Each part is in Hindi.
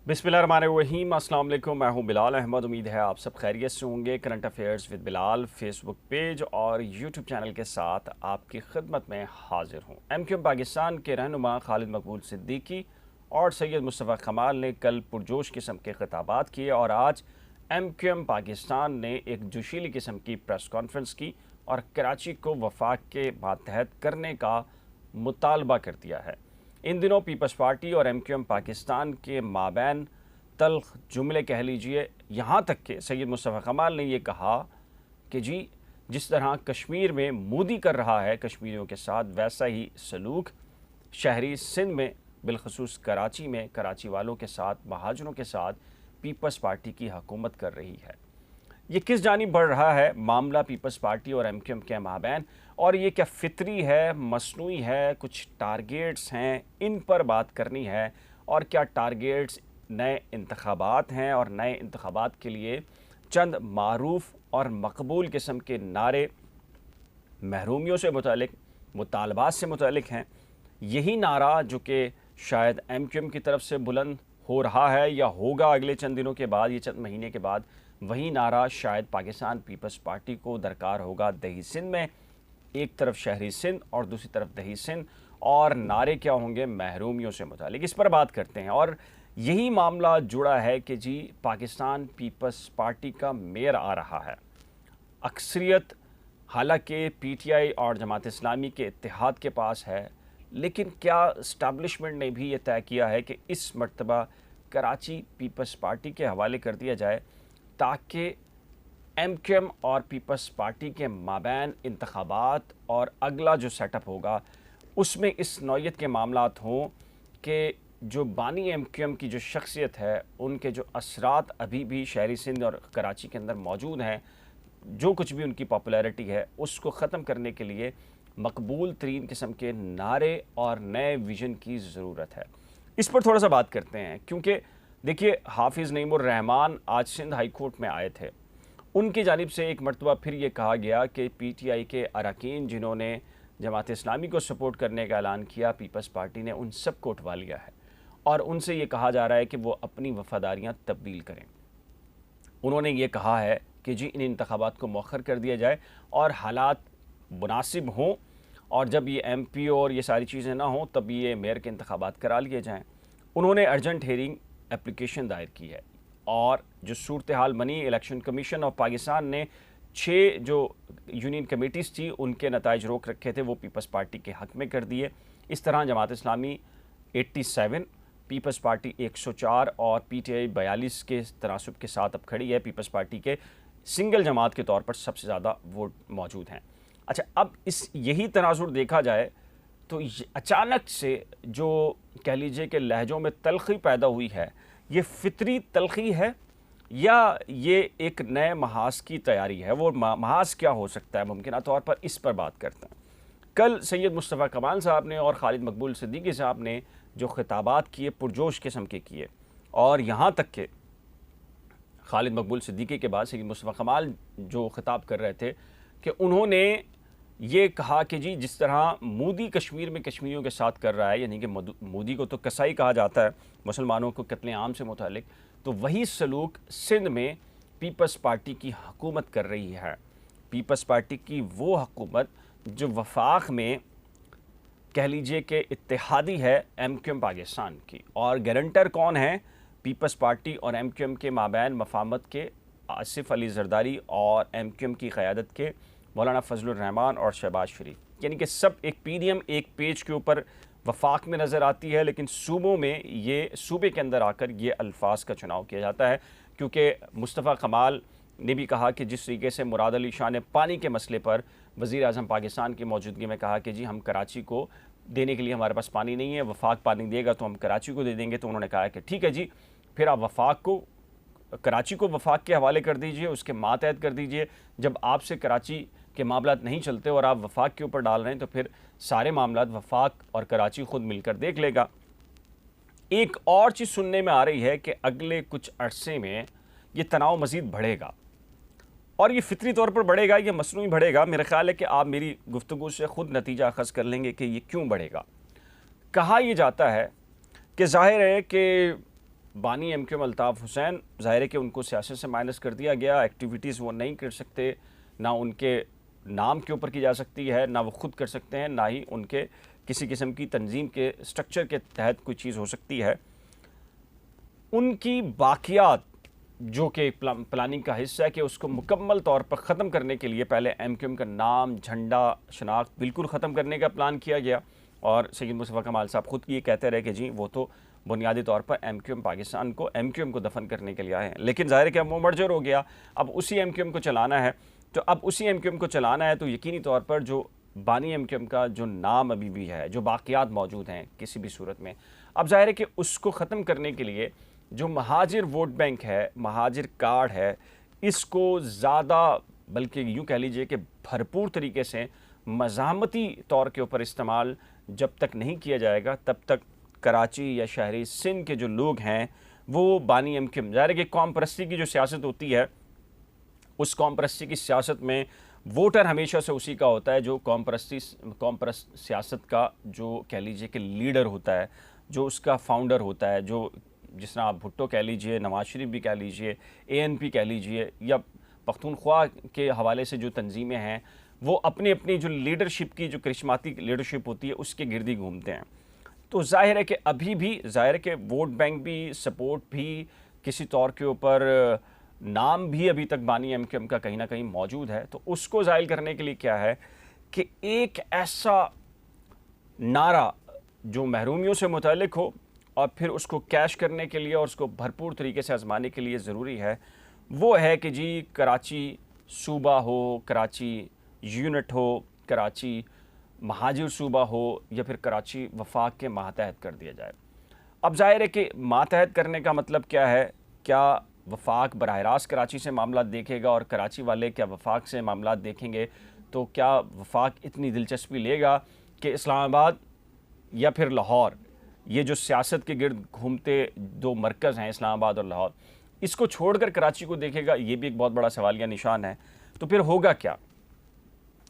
बिस्मिल्लाहिर्रहमानिर्रहीम। अस्सलाम वालेकुम। मैं हूं बिलाल अहमद। उम्मीद है आप सब खैरियत से होंगे। Current affairs with Bilal Facebook page और यूट्यूब चैनल के साथ आपकी खिदमत में हाजिर हूं। एमक्यूएम पाकिस्तान के रहनुमा खालिद मकबूल सिद्दीकी और सैयद मुस्तफ़ा कमाल ने कल पुरजोश किस्म के खिताबात किए और आज एमक्यूएम पाकिस्तान ने एक जोशीली किस्म की प्रेस कॉन्फ्रेंस की और कराची को वफाक के मातहत करने का मुतालबा कर दिया है। इन दिनों पीपल्स पार्टी और एमक्यूएम पाकिस्तान के माबैन तल्ख जुमले कह लीजिए, यहाँ तक कि सैयद मुस्तफ़ा कमाल ने ये कहा कि जी जिस तरह कश्मीर में मोदी कर रहा है कश्मीरियों के साथ, वैसा ही सलूक शहरी सिंध में बिलखसूस कराची में कराची वालों के साथ, महाजरों के साथ पीपल्स पार्टी की हुकूमत कर रही है। ये किस जानिब बढ़ रहा है मामला पीपल्स पार्टी और एमक्यूएम के माबैन, और ये क्या फितरी है, मसनूई है, कुछ टारगेट्स हैं, इन पर बात करनी है। और क्या टारगेट्स नए इंतखाबात हैं और नए इंतखाबात के लिए चंद मारूफ और मकबूल किस्म के नारे महरूमियों से मुतालिक, मुतालबात से मुतालिक हैं। यही नारा जो कि शायद एमक्यूएम की तरफ से बुलंद हो रहा है या होगा अगले चंद दिनों के बाद, ये चंद महीने के बाद, वही नारा शायद पाकिस्तान पीपल्स पार्टी को दरकार होगा दही सिंध में। एक तरफ शहरी सिंध और दूसरी तरफ दही सिंध, और नारे क्या होंगे महरूमियों से मुतालिक, इस पर बात करते हैं। और यही मामला जुड़ा है कि जी पाकिस्तान पीपल्स पार्टी का मेयर आ रहा है। अक्सरियत हालांकि पीटीआई और जमात इस्लामी के इत्तेहाद के पास है, लेकिन क्या इस्टेब्लिशमेंट ने भी ये तय किया है कि इस मर्तबा कराची पीपल्स पार्टी के हवाले कर दिया जाए ताकि एमक्यूएम और पीपल्स पार्टी के माबैन इंतखाबात और अगला जो सेटअप होगा उसमें इस नौयत के मामलात हों कि जो बानी एमक्यूएम की जो शख्सियत है, उनके जो असरात अभी भी शहरी सिंध और कराची के अंदर मौजूद हैं, जो कुछ भी उनकी पॉपुलैरिटी है उसको ख़त्म करने के लिए मकबूल तरीन किस्म के नारे और नए विजन की ज़रूरत है। इस पर थोड़ा सा बात करते हैं, क्योंकि देखिए हाफिज़ नईमुर रहमान आज सिंध हाई कोर्ट में आए थे। उनकी जानिब से एक मरतबा फिर ये कहा गया कि पीटीआई के अरकान जिन्होंने जमात इस्लामी को सपोर्ट करने का ऐलान किया, पीपल्स पार्टी ने उन सब को उठवा लिया है और उनसे ये कहा जा रहा है कि वो अपनी वफादारियाँ तब्दील करें। उन्होंने ये कहा है कि जी इन इंतखाबात को मौखर कर दिया जाए और हालात मुनासिब हों, और जब ये एमपी और ये सारी चीज़ें ना हों तब ये मेयर के इंतखाबात करा लिए जाएँ। उन्होंने अर्जेंट हेयरिंग एप्लीकेशन दायर की है और जो सूरत हाल बनी, इलेक्शन कमीशन ऑफ पाकिस्तान ने 6 जो यूनियन कमेटीज़ थी उनके नताइज रोक रखे थे, वो पीपल्स पार्टी के हक़ में कर दिए। इस तरह जमात इस्लामी 87, पीपल्स पार्टी 104 और पीटीआई 42 के तनासब के साथ अब खड़ी है। पीपल्स पार्टी के सिंगल जमात के तौर पर सबसे ज़्यादा वोट मौजूद हैं। अच्छा, अब इस यही तनाजुर देखा जाए तो अचानक से जो कह लीजिए कि लहजों में तलखी पैदा हुई है, ये फितरी तलखी है या ये एक नए महाज की तैयारी है? वो महाज क्या हो सकता है मुमकिन तौर पर, इस पर बात करते हैं। कल सैयद मुस्तफ़ा कमाल साहब ने और खालिद मकबूल सिद्दीकी साहब ने जो खिताबात किए पुरजोश किस्म के किए, और यहाँ तक के खालिद मकबूल सिद्दीकी के बाद सैयद मुस्तफ़ा कमाल जो खिताब कर रहे थे कि उन्होंने ये कहा कि जी जिस तरह मोदी कश्मीर में कश्मीरियों के साथ कर रहा है, यानी कि मोदी को तो कसाई कहा जाता है मुसलमानों को कत्ले आम से मुतालिक, तो वही सलूक सिंध में पीपल्स पार्टी की हुकूमत कर रही है। पीपल्स पार्टी की वो हुकूमत जो वफाक में कह लीजिए कि इत्तेहादी है एमक्यूएम पाकिस्तान की, और गारंटर कौन है? पीपल्स पार्टी और एमक्यूएम के माबैन मफाहमत के आसिफ अली जरदारी और एमक्यूएम की क़यादत के मौलाना फजलुर रहमान और शहबाज शरीफ, यानी कि सब एक पीडीएम एक पेज के ऊपर वफाक में नज़र आती है, लेकिन सूबों में ये सूबे के अंदर आकर ये अल्फाज का चुनाव किया जाता है। क्योंकि मुस्तफ़ा कमाल ने भी कहा कि जिस तरीके से मुराद अली शाह ने पानी के मसले पर वज़ीर आज़म पाकिस्तान की मौजूदगी में कहा कि जी हम कराची को देने के लिए हमारे पास पानी नहीं है, वफाक पानी देगा तो हम कराची को दे देंगे, तो उन्होंने कहा कि ठीक है जी, फिर आप वफाक को कराची को वफाक के हवाले कर दीजिए, उसके मातहत कर दीजिए। जब आपसे कराची के मामलात नहीं चलते और आप वफाक के ऊपर डाल रहे हैं तो फिर सारे मामलात वफाक और कराची खुद मिलकर देख लेगा। एक और चीज़ सुनने में आ रही है कि अगले कुछ अरसे में ये तनाव मज़ीद बढ़ेगा, और ये फितरी तौर पर बढ़ेगा या मसनूई बढ़ेगा। मेरा ख्याल है कि आप मेरी गुफ्तगू से ख़ुद नतीजा अखज़ कर लेंगे कि ये क्यों बढ़ेगा। कहा यह जाता है कि ज़ाहिर है कि बानी एमक्यूएम अल्ताफ़ हुसैन, ज़ाहिर है कि उनको सियासत से माइनस कर दिया गया, एक्टिविटीज़ वो नहीं कर सकते, ना उनके नाम के ऊपर की जा सकती है, ना वो खुद कर सकते हैं, ना ही उनके किसी किस्म की तंजीम के स्ट्रक्चर के तहत कोई चीज़ हो सकती है। उनकी बाकियात जो कि प्लानिंग का हिस्सा है कि उसको मुकम्मल तौर पर ख़त्म करने के लिए पहले एमक्यूएम का नाम, झंडा, शनाख्त बिल्कुल ख़त्म करने का प्लान किया गया। और सैयद मुस्तफ़ा कमाल साहब ख़ुद ये कहते रहे कि जी वो तो बुनियादी तौर पर एमक्यूएम पाकिस्तान को एमक्यूएम को दफन करने के लिए आए हैं, लेकिन ज़ाहिर है कि अब वो मर्जर हो गया, अब उसी एमक्यूएम को चलाना है। तो अब उसी एमक्यूएम को चलाना है तो यकीनी तौर पर जो बानी एमक्यूएम का जो नाम अभी भी है, जो बाक़ियात मौजूद हैं किसी भी सूरत में, अब ज़ाहिर है कि उसको ख़त्म करने के लिए जो महाजिर वोट बैंक है, महाजिर कार्ड है, इसको ज़्यादा, बल्कि यूँ कह लीजिए कि भरपूर तरीके से मज़ामती तौर के ऊपर इस्तेमाल जब तक नहीं किया जाएगा, तब तक कराची या शहरी सिंध के जो लोग हैं वो बानी एमक्यूएम, ज़ाहिर है कि कौम परस्ती की जो सियासत होती है, उस कौम परस्ती की सियासत में वोटर हमेशा से उसी का होता है जो कौम परस्त सियासत का जो कह लीजिए कि लीडर होता है, जो उसका फाउंडर होता है, जो जिस तरह आप भुट्टो कह लीजिए, नवाज शरीफ भी कह लीजिए, एएनपी कह लीजिए, या पख्तूनख्वा के हवाले से जो तंजीमें हैं वो अपनी अपनी जो लीडरशिप की जो करिश्माती लीडरशिप होती है उसके गिर्द ही घूमते हैं। तो ज़ाहिर है कि अभी भी ज़ाहिर है कि वोट बैंक भी, सपोर्ट भी, किसी तौर के ऊपर नाम भी अभी तक बानी एमक्यूएम का कहीं ना कहीं मौजूद है। तो उसको ज़ाहिल करने के लिए क्या है कि एक ऐसा नारा जो महरूमियों से मुतल्लिक हो और फिर उसको कैश करने के लिए और उसको भरपूर तरीके से आजमाने के लिए ज़रूरी है, वो है कि जी कराची सूबा हो, कराची यूनिट हो, कराची महाजिर सूबा हो, या फिर कराची वफाक के मातहत कर दिया जाए। अब ज़ाहिर है कि मातहत करने का मतलब क्या है? क्या वफाक बराह रास्त कराची से मामला देखेगा और कराची वाले क्या वफाक से मामला देखेंगे? तो क्या वफाक इतनी दिलचस्पी लेगा कि इस्लामाबाद या फिर लाहौर, ये जो सियासत के गिर्द घूमते दो मरकज़ हैं इस्लामाबाद और लाहौर, इसको छोड़कर कराची को देखेगा? ये भी एक बहुत बड़ा सवालिया निशान है। तो फिर होगा क्या?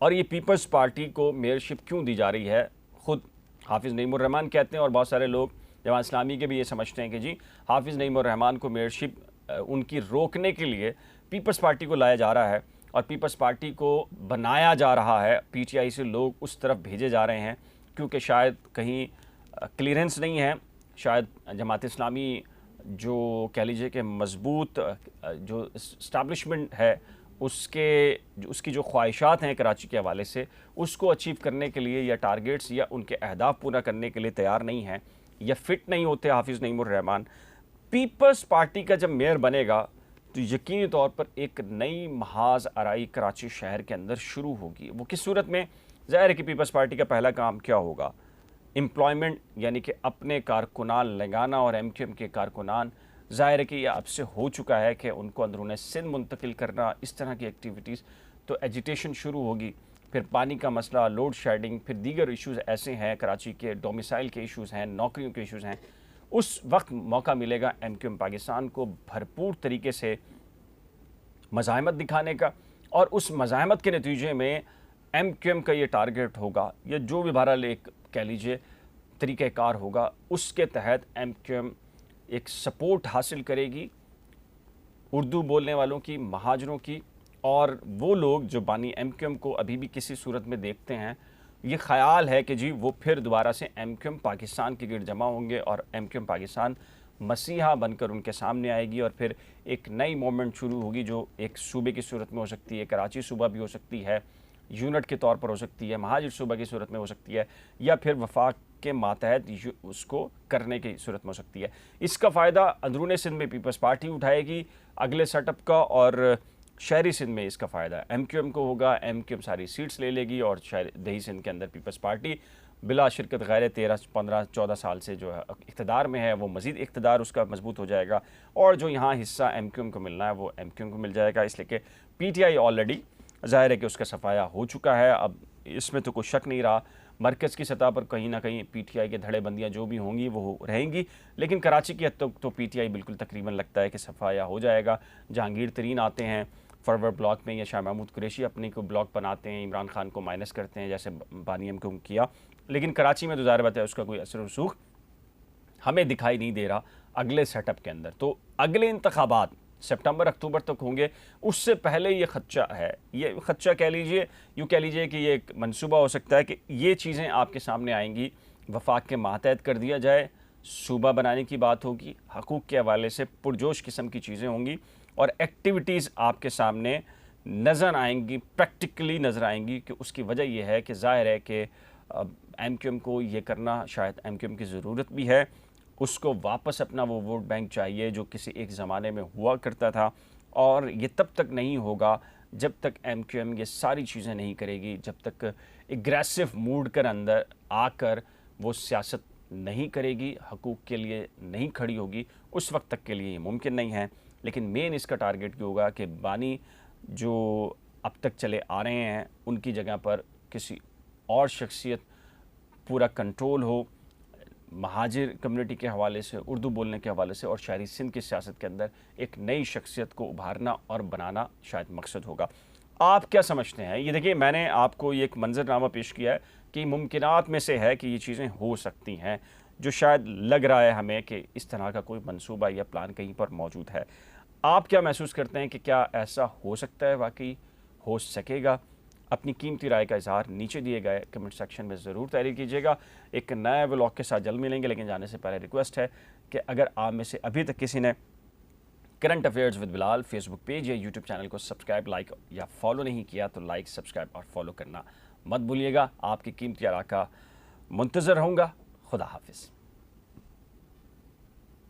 और ये पीपल्स पार्टी को मेयरशिप क्यों दी जा रही है? ख़ुद हाफिज़ नईमुर्रहमान कहते हैं और बहुत सारे लोग जमात इस्लामी के भी ये समझते हैं कि जी हाफिज़ नईमुर्रहमान को मेयरशिप उनकी रोकने के लिए पीपल्स पार्टी को लाया जा रहा है और पीपल्स पार्टी को बनाया जा रहा है, पीटीआई से लोग उस तरफ भेजे जा रहे हैं क्योंकि शायद कहीं क्लियरेंस नहीं है, शायद जमात इस्लामी जो कह लीजिए कि मज़बूत जो इस्टेब्लिशमेंट है उसकी जो ख्वाहिशात हैं कराची के हवाले से, उसको अचीव करने के लिए या टारगेट्स या उनके अहदाफ पूरा करने के लिए तैयार नहीं हैं या फिट नहीं होते हाफिज़ नईमुर्रहमान। पीपल्स पार्टी का जब मेयर बनेगा तो यकीनी तौर पर एक नई महाज आराई कराची शहर के अंदर शुरू होगी। वो किस सूरत में? ज़ाहिर है कि पीपल्स पार्टी का पहला काम क्या होगा? एम्प्लॉयमेंट, यानी कि अपने कारकुनान लगाना, और एमक्यूएम के कारकुनान ज़ाहिर है कि यह अब से हो चुका है कि उनको अंदरून सिंध मुंतकिल करना, इस तरह की एक्टिविटीज़, तो एजिटेशन शुरू होगी। फिर पानी का मसला, लोड शेडिंग, फिर दीगर इश्यूज़ ऐसे हैं, कराची के डोमिसाइल के इश्यूज़ हैं, नौकरियों के इश्यूज़ हैं। उस वक्त मौका मिलेगा एमक्यूएम पाकिस्तान को भरपूर तरीके से मज़ाहमत दिखाने का, और उस मज़ाहमत के नतीजे में एमक्यूएम का ये टारगेट होगा, या जो भी बहरहाल एक कह लीजिए तरीक़ाकार होगा, उसके तहत एमक्यूएम एक सपोर्ट हासिल करेगी उर्दू बोलने वालों की, महाजरों की, और वो लोग जो बानी एमक्यूएम को अभी भी किसी सूरत में देखते हैं, ये ख्याल है कि जी वो फिर दोबारा से एमक्यूएम पाकिस्तान के गिर्द जमा होंगे और एमक्यूएम पाकिस्तान मसीहा बनकर उनके सामने आएगी, और फिर एक नई मूवमेंट शुरू होगी जो एक सूबे की सूरत में हो सकती है, कराची सूबा भी हो सकती है, यूनिट के तौर पर हो सकती है, महाजिर सूबा की सूरत में हो सकती है, या फिर वफाक के मातहत उसको करने की सूरत में हो सकती है। इसका फ़ायदा अंदरून सिंध में पीपल्स पार्टी उठाएगी अगले सेटअप का, और शहरी सिंध में इसका फ़ायदा एमक्यूएम को होगा। एमक्यूएम सारी सीट्स ले लेगी और दही सिंध के अंदर पीपल्स पार्टी बिला शिरकत गैर 13, 15, 14 साल से जो है इक़्तिदार में है, वो मज़ीद इक़्तिदार उसका मजबूत हो जाएगा, और जो यहाँ हिस्सा एमक्यूएम को मिलना है वो एमक्यूएम को मिल जाएगा। इसलिए कि पीटीआई ऑलरेडी ज़ाहिर है कि उसका सफाया हो चुका है, अब इसमें तो कोई शक नहीं रहा। मरकज़ की सतह पर कहीं ना कहीं पीटीआई के धड़ेबंदियाँ जो भी होंगी वो रहेंगी, लेकिन कराची की हद तक तो पीटीआई बिल्कुल तकरीबन लगता है कि सफाया हो जाएगा। जहांगीर तरीन आते हैं फॉरवर्ड ब्लॉक में, या शाह महमूद कुरैशी अपने को ब्लॉक बनाते हैं, इमरान खान को माइनस करते हैं जैसे बानी एमक्यूएम किया, लेकिन कराची में तो ज़ाहिर बात है उसका कोई असर रसूख हमें दिखाई नहीं दे रहा। अगले सेटअप के अंदर। तो अगले इंतखाबात सितंबर अक्टूबर तक होंगे, उससे पहले ये खदशा है, ये खदशा कह लीजिए, यूँ कह लीजिए कि ये एक मंसूबा हो सकता है कि ये चीज़ें आपके सामने आएंगी, वफाक के मातहत कर दिया जाए, सूबा बनाने की बात होगी, हकूक़ के हवाले से पुरजोश किस्म की चीज़ें होंगी और एक्टिविटीज़ आपके सामने नज़र आएंगी, प्रैक्टिकली नज़र आएंगी। कि उसकी वजह यह है कि ज़ाहिर है कि MQM को ये करना शायद MQM की ज़रूरत भी है, उसको वापस अपना वो वोट बैंक चाहिए जो किसी एक ज़माने में हुआ करता था, और ये तब तक नहीं होगा जब तक MQM ये सारी चीज़ें नहीं करेगी, जब तक एग्रेसिव मूड कर अंदर आकर वो सियासत नहीं करेगी, हकूक़ के लिए नहीं खड़ी होगी, उस वक्त तक के लिए ये मुमकिन नहीं है। लेकिन मेन इसका टारगेट ये होगा कि बानी जो अब तक चले आ रहे हैं उनकी जगह पर किसी और शख्सियत पूरा कंट्रोल हो, महाजिर कम्युनिटी के हवाले से, उर्दू बोलने के हवाले से, और शहरी सिंध की सियासत के अंदर एक नई शख्सियत को उभारना और बनाना शायद मकसद होगा। आप क्या समझते हैं? ये देखिए, मैंने आपको ये एक मंजरनामा पेश किया है कि मुमकिनात में से है कि ये चीज़ें हो सकती हैं, जो शायद लग रहा है हमें कि इस तरह का कोई मंसूबा या प्लान कहीं पर मौजूद है। आप क्या महसूस करते हैं कि क्या ऐसा हो सकता है, वाकई हो सकेगा? अपनी कीमती राय का इज़हार नीचे दिए गए कमेंट सेक्शन में ज़रूर तहरीर कीजिएगा। एक नए व्लॉग के साथ जल्द मिलेंगे, लेकिन जाने से पहले रिक्वेस्ट है कि अगर आप में से अभी तक किसी ने current affairs with Bilal Facebook page या यूट्यूब चैनल को सब्सक्राइब, लाइक या फॉलो नहीं किया तो लाइक, सब्सक्राइब और फॉलो करना मत भूलिएगा। आपकी कीमती राय का मुंतज़र रहूँगा। खुदा हाफिज़।